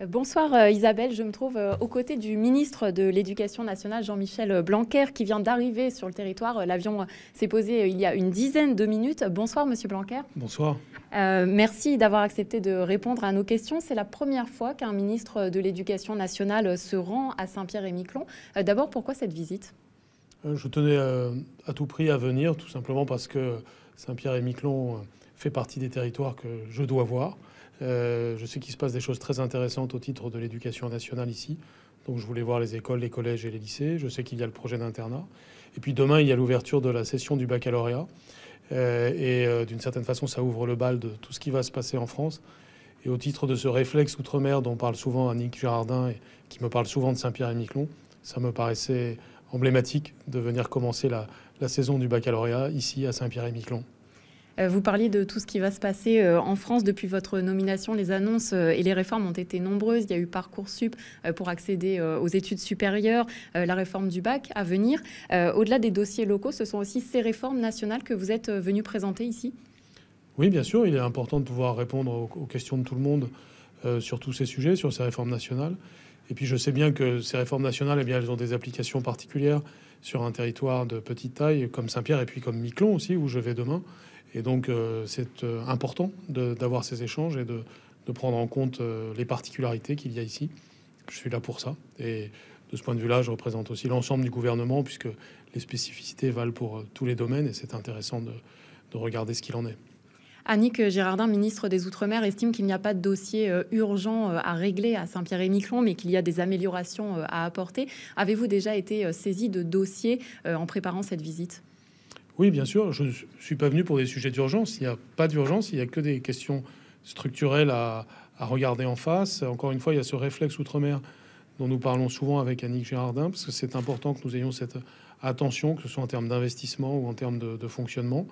Bonsoir Isabelle, je me trouve aux côtés du ministre de l'Éducation nationale Jean-Michel Blanquer qui vient d'arriver sur le territoire. L'avion s'est posé il y a une dizaine de minutes. Bonsoir Monsieur Blanquer. Bonsoir. Merci d'avoir accepté de répondre à nos questions. C'est la première fois qu'un ministre de l'Éducation nationale se rend à Saint-Pierre-et-Miquelon. D'abord, pourquoi cette visite? Je tenais à tout prix à venir, tout simplement parce que Saint-Pierre-et-Miquelon fait partie des territoires que je dois voir. Je sais qu'il se passe des choses très intéressantes au titre de l'éducation nationale ici. Donc je voulais voir les écoles, les collèges et les lycées. Je sais qu'il y a le projet d'internat. Et puis demain, il y a l'ouverture de la session du baccalauréat. D'une certaine façon, ça ouvre le bal de tout ce qui va se passer en France. Et au titre de ce réflexe outre-mer dont parle souvent Annick Girardin et qui me parle souvent de Saint-Pierre-et-Miquelon, ça me paraissait emblématique de venir commencer la saison du baccalauréat ici à Saint-Pierre-et-Miquelon. Vous parliez de tout ce qui va se passer en France depuis votre nomination. Les annonces et les réformes ont été nombreuses. Il y a eu Parcoursup pour accéder aux études supérieures, la réforme du bac à venir. Au-delà des dossiers locaux, ce sont aussi ces réformes nationales que vous êtes venu présenter ici? Oui, bien sûr, il est important de pouvoir répondre aux questions de tout le monde sur tous ces sujets, sur ces réformes nationales. Et puis je sais bien que ces réformes nationales, eh bien, elles ont des applications particulières sur un territoire de petite taille comme Saint-Pierre et puis comme Miquelon aussi, où je vais demain. Et donc c'est important d'avoir ces échanges et de prendre en compte les particularités qu'il y a ici. Je suis là pour ça. Et de ce point de vue-là, je représente aussi l'ensemble du gouvernement, puisque les spécificités valent pour tous les domaines, et c'est intéressant de regarder ce qu'il en est. Annick Girardin, ministre des Outre-mer, estime qu'il n'y a pas de dossier urgent à régler à Saint-Pierre-et-Miquelon, mais qu'il y a des améliorations à apporter. Avez-vous déjà été saisi de dossiers en préparant cette visite? Oui, bien sûr. Je ne suis pas venu pour des sujets d'urgence. Il n'y a pas d'urgence. Il n'y a que des questions structurelles à regarder en face. Encore une fois, il y a ce réflexe outre-mer dont nous parlons souvent avec Annick Girardin, parce que c'est important que nous ayons cette attention, que ce soit en termes d'investissement ou en termes de fonctionnement.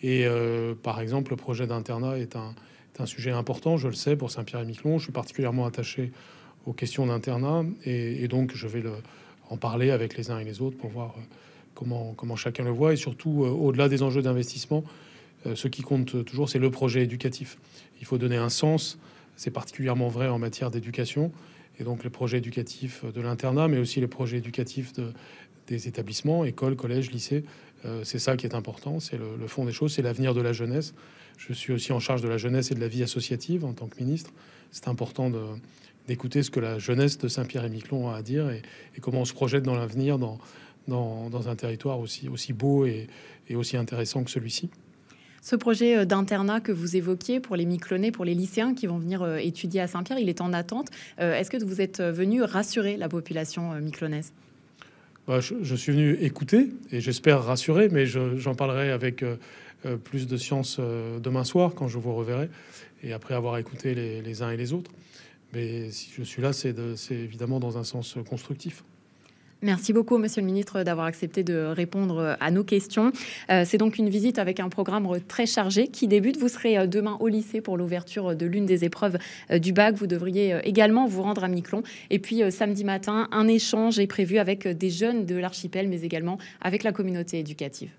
Et par exemple, le projet d'internat est un sujet important, je le sais, pour Saint-Pierre-et-Miquelon. Je suis particulièrement attaché aux questions d'internat et donc je vais en parler avec les uns et les autres pour voir comment chacun le voit. Et surtout, au-delà des enjeux d'investissement, ce qui compte toujours, c'est le projet éducatif. Il faut donner un sens. C'est particulièrement vrai en matière d'éducation. Et donc les projets éducatifs de l'internat, mais aussi les projets éducatifs des établissements, écoles, collèges, lycées. C'est ça qui est important, c'est le fond des choses, c'est l'avenir de la jeunesse. Je suis aussi en charge de la jeunesse et de la vie associative en tant que ministre. C'est important d'écouter ce que la jeunesse de Saint-Pierre-et-Miquelon a à dire et comment on se projette dans l'avenir dans un territoire aussi beau et aussi intéressant que celui-ci. Ce projet d'internat que vous évoquiez pour les Miquelonais, pour les lycéens qui vont venir étudier à Saint-Pierre, il est en attente. Est-ce que vous êtes venu rassurer la population miquelonaise? Je suis venu écouter et j'espère rassurer, mais j'en parlerai avec plus de science demain soir quand je vous reverrai et après avoir écouté les uns et les autres. Mais si je suis là, c'est évidemment dans un sens constructif. Merci beaucoup, Monsieur le Ministre, d'avoir accepté de répondre à nos questions. C'est donc une visite avec un programme très chargé qui débute. Vous serez demain au lycée pour l'ouverture de l'une des épreuves du bac. Vous devriez également vous rendre à Miquelon. Et puis samedi matin, un échange est prévu avec des jeunes de l'archipel, mais également avec la communauté éducative.